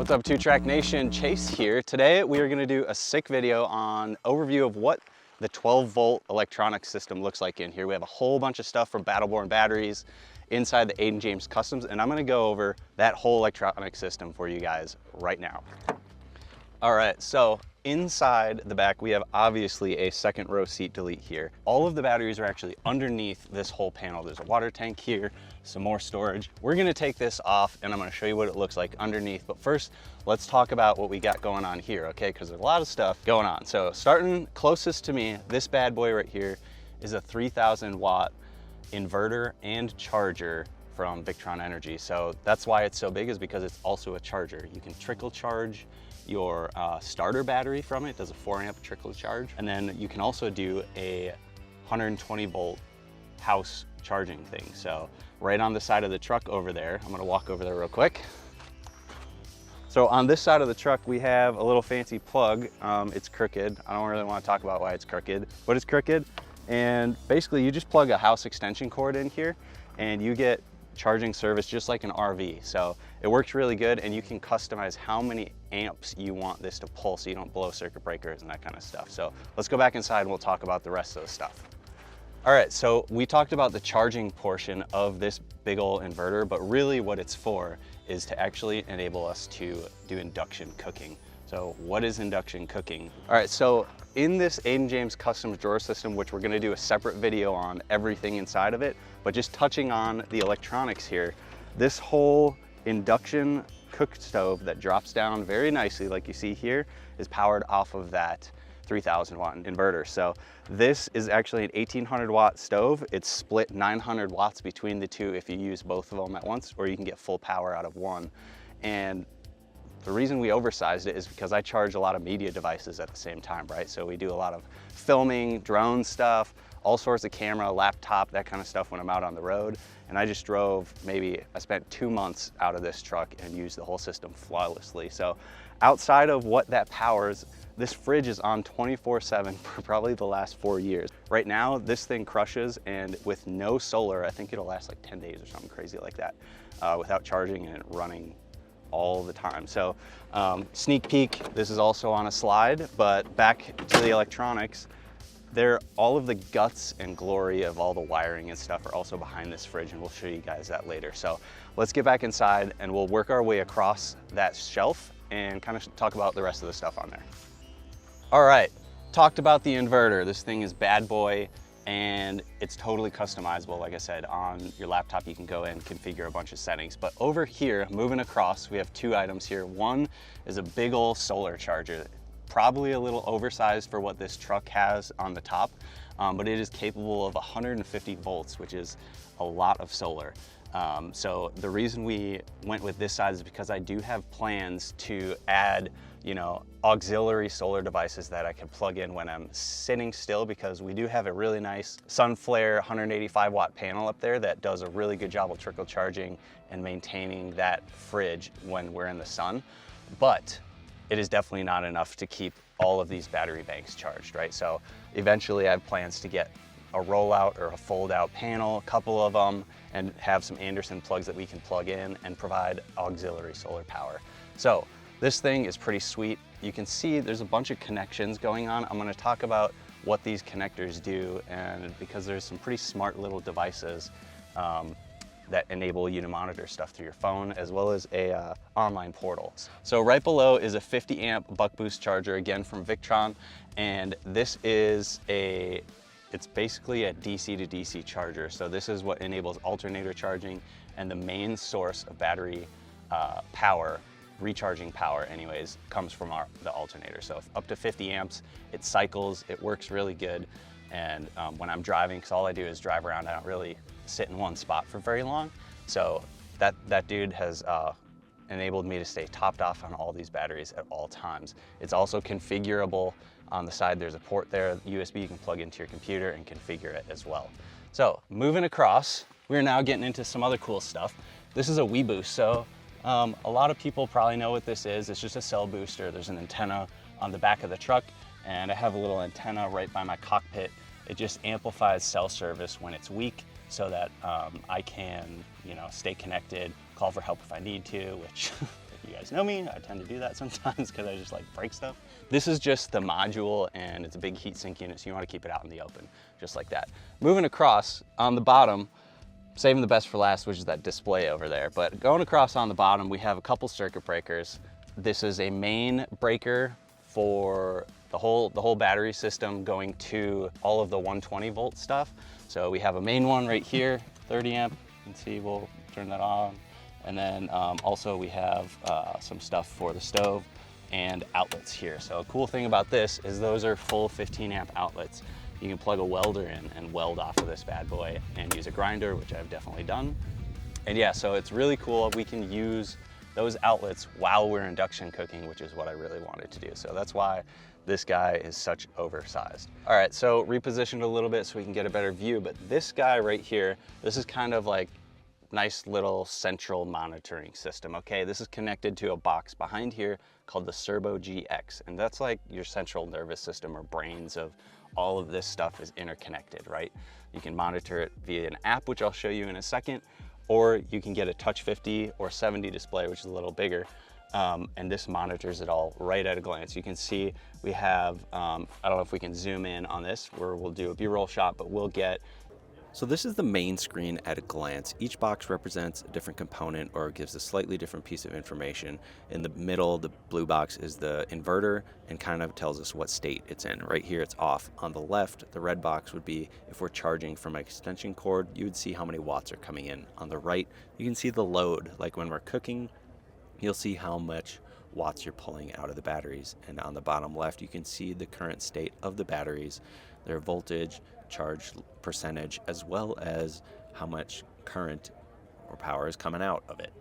What's up, 2-Track Nation? Chase here. Today we are going to do a sick video on overview of what the 12-volt electronic system looks like in here. We have a whole bunch of stuff from Battleborn batteries inside the Aiden James Customs, and I'm going to go over that whole electronic system for you guys right now. All right, so inside the back, we have obviously a second row seat delete here. All of the batteries are actually underneath this whole panel. There's a water tank here, some more storage. We're gonna take this off and I'm gonna show you what it looks like underneath. But first, let's talk about what we got going on here, okay? Because there's a lot of stuff going on. So starting closest to me, this bad boy right here is a 3,000 watt inverter and charger from Victron Energy. So that's why it's so big, is because it's also a charger. You can trickle charge your starter battery from it. It does a 4 amp trickle charge. And then you can also do a 120 volt house charging thing. So right on the side of the truck over there, I'm gonna walk over there real quick. So on this side of the truck, we have a little fancy plug. It's crooked. I don't really want to talk about why it's crooked, but it's crooked. And basically you just plug a house extension cord in here and you get charging service just like an RV. So it works really good, and you can customize how many amps you want this to pull so you don't blow circuit breakers and that kind of stuff. So let's go back inside and we'll talk about the rest of the stuff. All right, so we talked about the charging portion of this big ol' inverter, but really what it's for is to actually enable us to do induction cooking. So what is induction cooking? All right, so in this Aiden James Customs drawer system, which we're gonna do a separate video on everything inside of it, but just touching on the electronics here, this whole induction cook stove that drops down very nicely, like you see here, is powered off of that 3,000 watt inverter. So this is actually an 1,800 watt stove. It's split 900 watts between the two if you use both of them at once, or you can get full power out of one. And the reason we oversized it is because I charge a lot of media devices at the same time, right? So we do a lot of filming, drone stuff, all sorts of camera, laptop, that kind of stuff when I'm out on the road. And I just drove, I spent 2 months out of this truck and used the whole system flawlessly. So outside of what that powers, this fridge is on 24/7 for probably the last 4 years. Right now, this thing crushes, and with no solar, I think it'll last like 10 days or something crazy like that, without charging and running all the time. So sneak peek, this is also on a slide, but back to the electronics. All of the guts and glory of all the wiring and stuff are also behind this fridge, and we'll show you guys that later. So let's get back inside and we'll work our way across that shelf and kind of talk about the rest of the stuff on there. All right, talked about the inverter. This thing is bad boy, and it's totally customizable. Like I said, on your laptop, you can go in and configure a bunch of settings. But over here, moving across, we have 2 items here. One is a big old solar charger, probably a little oversized for what this truck has on the top, but it is capable of 150 volts, which is a lot of solar. So the reason we went with this size is because I do have plans to add, auxiliary solar devices that I can plug in when I'm sitting still, because we do have a really nice Sunflare 185 watt panel up there that does a really good job of trickle charging and maintaining that fridge when we're in the sun. But it is definitely not enough to keep all of these battery banks charged, right? So eventually I have plans to get a rollout or a fold out panel, a couple of them, and have some Anderson plugs that we can plug in and provide auxiliary solar power. So this thing is pretty sweet. You can see there's a bunch of connections going on. I'm gonna talk about what these connectors do, and because there's some pretty smart little devices that enable you to monitor stuff through your phone, as well as a online portal. So right below is a 50 amp buck boost charger, again from Victron, and this is it's basically a DC to DC charger. So this is what enables alternator charging, and the main source of battery power, recharging power anyways, comes from the alternator. So up to 50 amps, it cycles, it works really good. And when I'm driving, because all I do is drive around, I don't really sit in one spot for very long. So that dude has enabled me to stay topped off on all these batteries at all times. It's also configurable. On the side, there's a port there, USB you can plug into your computer and configure it as well. So moving across, we're now getting into some other cool stuff. This is a WeBoost. So a lot of people probably know what this is. It's just a cell booster. There's an antenna on the back of the truck, and I have a little antenna right by my cockpit. It just amplifies cell service when it's weak, so that I can, stay connected, call for help if I need to, which You guys know me, I tend to do that sometimes because I just like break stuff. This is just the module, and it's a big heat sink unit, so you want to keep it out in the open, just like that. Moving across on the bottom, saving the best for last, which is that display over there. But going across on the bottom, we have a couple circuit breakers. This is a main breaker for the whole battery system going to all of the 120 volt stuff. So we have a main one right here, 30 amp. You can see we'll turn that on. And then also we have some stuff for the stove and outlets here. So a cool thing about this is those are full 15 amp outlets. You can plug a welder in and weld off of this bad boy and use a grinder, which I've definitely done. And yeah, so it's really cool. We can use those outlets while we're induction cooking, which is what I really wanted to do. So that's why this guy is such oversized. All right, so repositioned a little bit so we can get a better view, but this guy right here, this is kind of like nice little central monitoring system, okay? This is connected to a box behind here called the Serbo GX, and that's like your central nervous system or brains of all of this stuff is interconnected, right? You can monitor it via an app, which I'll show you in a second, or you can get a touch 50 or 70 display, which is a little bigger, and this monitors it all right at a glance. You can see we have, I don't know if we can zoom in on this, where we'll do a B-roll shot, but we'll get. So this is the main screen at a glance. Each box represents a different component or gives a slightly different piece of information. In the middle, the blue box is the inverter and kind of tells us what state it's in. Right here, it's off. On the left, the red box would be if we're charging from an extension cord, you would see how many watts are coming in. On the right, you can see the load, like when we're cooking, you'll see how much watts you're pulling out of the batteries. And on the bottom left, you can see the current state of the batteries, their voltage, charge percentage, as well as how much current or power is coming out of it.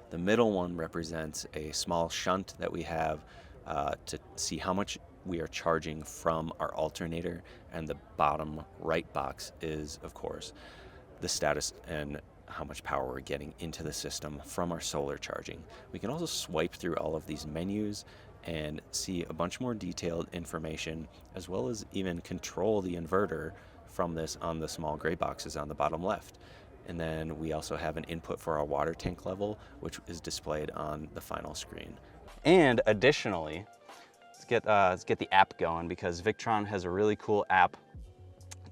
The middle one represents a small shunt that we have to see how much we are charging from our alternator, and the bottom right box is, of course, the status and how much power we're getting into the system from our solar charging. We can also swipe through all of these menus and see a bunch more detailed information, as well as even control the inverter from this on the small gray boxes on the bottom left. And then we also have an input for our water tank level, which is displayed on the final screen. And additionally, let's get the app going, because Victron has a really cool app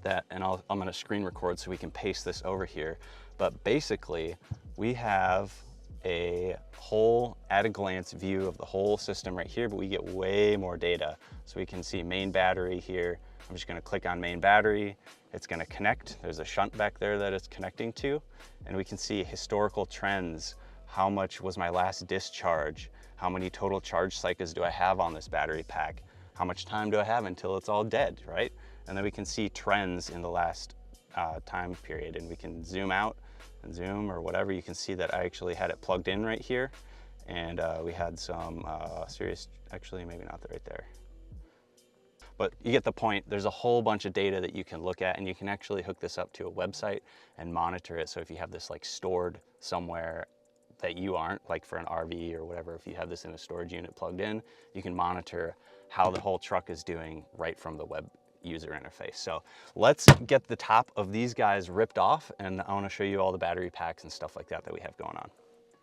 that, and I'm gonna screen record so we can paste this over here. But basically, we have a whole at a glance view of the whole system right here, but we get way more data. So we can see main battery here. I'm just gonna click on main battery. It's gonna connect. There's a shunt back there that it's connecting to. And we can see historical trends. How much was my last discharge? How many total charge cycles do I have on this battery pack? How much time do I have until it's all dead, right? And then we can see trends in the last time period, and we can zoom out and zoom or whatever. You can see that I actually had it plugged in right here, and we had some serious, actually maybe not right there, but you get the point. There's a whole bunch of data that you can look at, and you can actually hook this up to a website and monitor it. So if you have this like stored somewhere that you aren't, like for an RV or whatever, if you have this in a storage unit plugged in, you can monitor how the whole truck is doing right from the web user interface. So let's get the top of these guys ripped off, and I want to show you all the battery packs and stuff like that we have going on.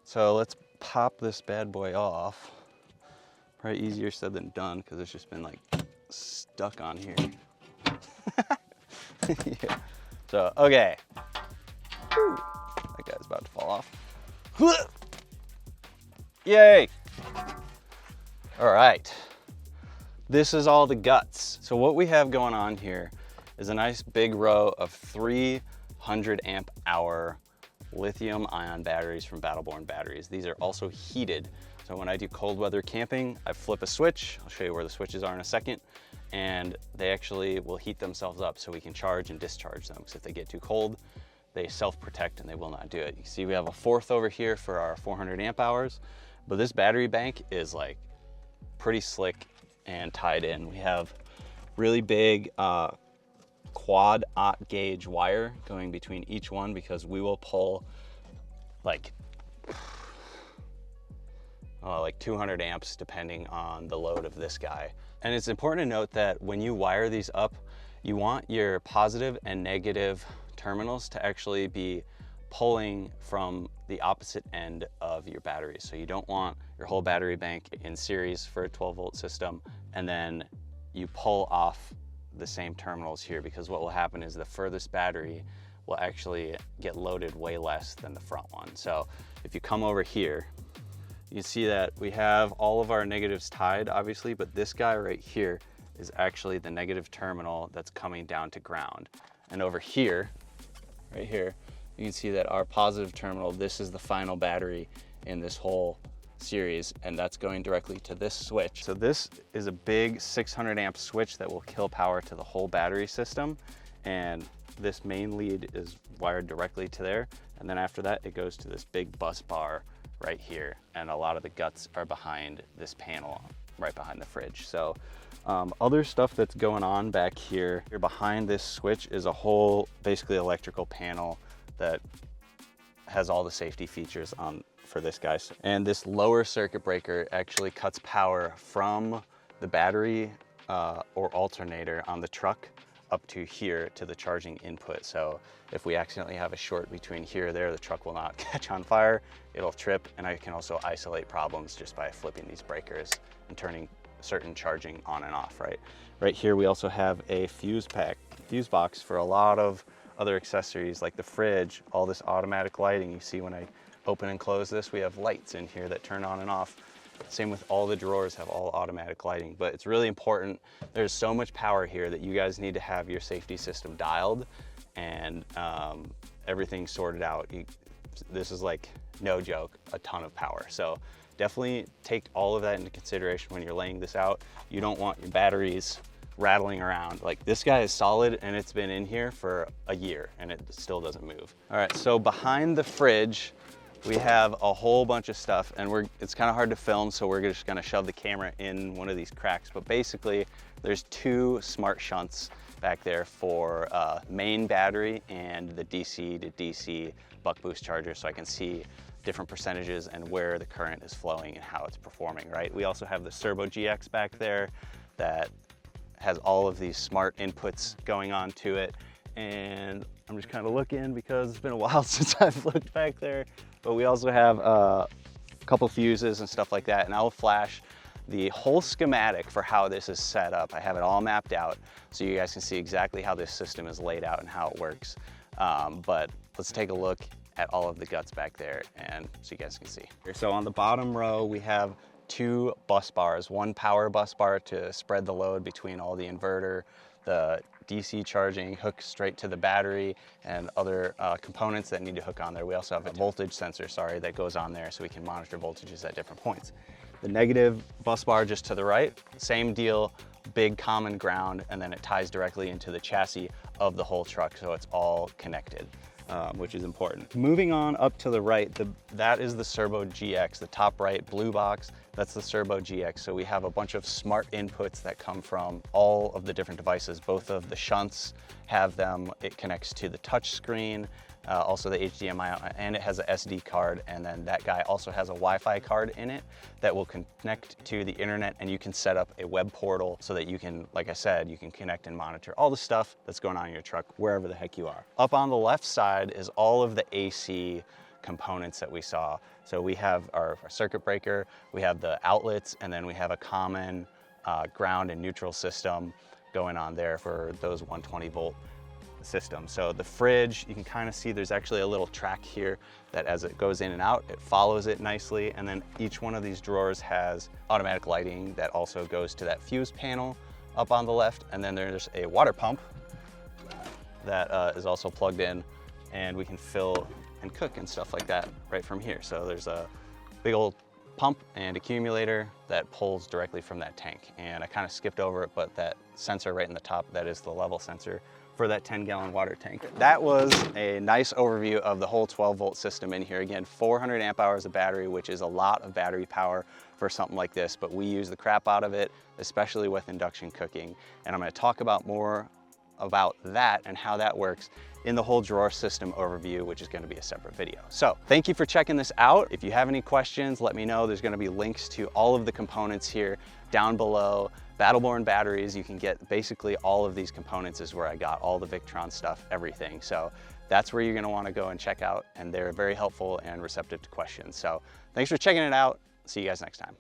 So let's pop this bad boy off. Probably easier said than done, because it's just been like stuck on here. Yeah. So, okay. Whew. That guy's about to fall off. Yay! All right. This is all the guts. So what we have going on here is a nice big row of 300 amp hour lithium ion batteries from Battleborn Batteries. These are also heated. So when I do cold weather camping, I flip a switch. I'll show you where the switches are in a second. And they actually will heat themselves up so we can charge and discharge them. Because if they get too cold, they self-protect and they will not do it. You see we have a fourth over here for our 400 amp hours. But this battery bank is like pretty slick and tied in. We have really big quad aught gauge wire going between each one, because we will pull like 200 amps depending on the load of this guy. And it's important to note that when you wire these up, you want your positive and negative terminals to actually be pulling from the opposite end of your battery. So you don't want your whole battery bank in series for a 12-volt system, and then you pull off the same terminals here, because what will happen is the furthest battery will actually get loaded way less than the front one. So if you come over here, you can see that we have all of our negatives tied, obviously, but this guy right here is actually the negative terminal that's coming down to ground. And over here, right here, you can see that our positive terminal, this is the final battery in this whole series, and that's going directly to this switch. So this is a big 600 amp switch that will kill power to the whole battery system, and this main lead is wired directly to there, and then after that it goes to this big bus bar right here, and a lot of the guts are behind this panel right behind the fridge. So other stuff that's going on back here behind this switch is a whole basically electrical panel that has all the safety features on for this guy. And this lower circuit breaker actually cuts power from the battery or alternator on the truck up to here to the charging input. So if we accidentally have a short between here or there, the truck will not catch on fire, it'll trip, and I can also isolate problems just by flipping these breakers and turning certain charging on and off, right? Right here we also have a fuse box for a lot of other accessories like the fridge, all this automatic lighting. You see when I open and close this, we have lights in here that turn on and off. Same with all the drawers have all automatic lighting, but it's really important. There's so much power here that you guys need to have your safety system dialed and everything sorted out. This is like, no joke, a ton of power. So definitely take all of that into consideration when you're laying this out. You don't want your batteries rattling around. Like, this guy is solid and it's been in here for a year and it still doesn't move. All right, so behind the fridge, we have a whole bunch of stuff, and it's kind of hard to film, so we're just gonna shove the camera in one of these cracks. But basically, there's two smart shunts back there for main battery and the DC to DC buck boost charger, so I can see different percentages and where the current is flowing and how it's performing, right? We also have the Turbo GX back there that has all of these smart inputs going on to it. And I'm just kind of looking because it's been a while since I've looked back there. But we also have a couple fuses and stuff like that. And I'll flash the whole schematic for how this is set up. I have it all mapped out so you guys can see exactly how this system is laid out and how it works. But let's take a look at all of the guts back there and so you guys can see. So on the bottom row, we have two bus bars, one power bus bar to spread the load between all the inverter, the DC charging, hook straight to the battery, and other components that need to hook on there. We also have a voltage sensor, that goes on there so we can monitor voltages at different points. The negative bus bar just to the right, same deal, big common ground, and then it ties directly into the chassis of the whole truck, so it's all connected. Which is important. Moving on up to the right, that is the Turbo GX, the top right blue box, that's the Turbo GX. So we have a bunch of smart inputs that come from all of the different devices. Both of the shunts have them, it connects to the touch screen, also the HDMI, and it has a SD card, and then that guy also has a Wi-Fi card in it that will connect to the internet, and you can set up a web portal so that you can, like I said, you can connect and monitor all the stuff that's going on in your truck wherever the heck you are. Up on the left side is all of the AC components that we saw. So we have our circuit breaker, we have the outlets, and then we have a common ground and neutral system going on there for those 120 volt system. So the fridge, you can kind of see there's actually a little track here that as it goes in and out, it follows it nicely. And then each one of these drawers has automatic lighting that also goes to that fuse panel up on the left. And then there's a water pump that is also plugged in, and we can fill and cook and stuff like that right from here. So there's a big old pump and accumulator that pulls directly from that tank. And I kind of skipped over it, but that sensor right in the top, that is the level sensor for that 10-gallon water tank. That was a nice overview of the whole 12-volt system in here. Again, 400 amp hours of battery, which is a lot of battery power for something like this, but we use the crap out of it, especially with induction cooking. And I'm gonna talk about more about that and how that works in the whole drawer system overview, which is going to be a separate video. So thank you for checking this out. If you have any questions, let me know. There's going to be links to all of the components here down below. Battle-born batteries, you can get basically all of these components is where I got all the Victron stuff, everything. So that's where you're gonna wanna go and check out, and they're very helpful and receptive to questions. So thanks for checking it out. See you guys next time.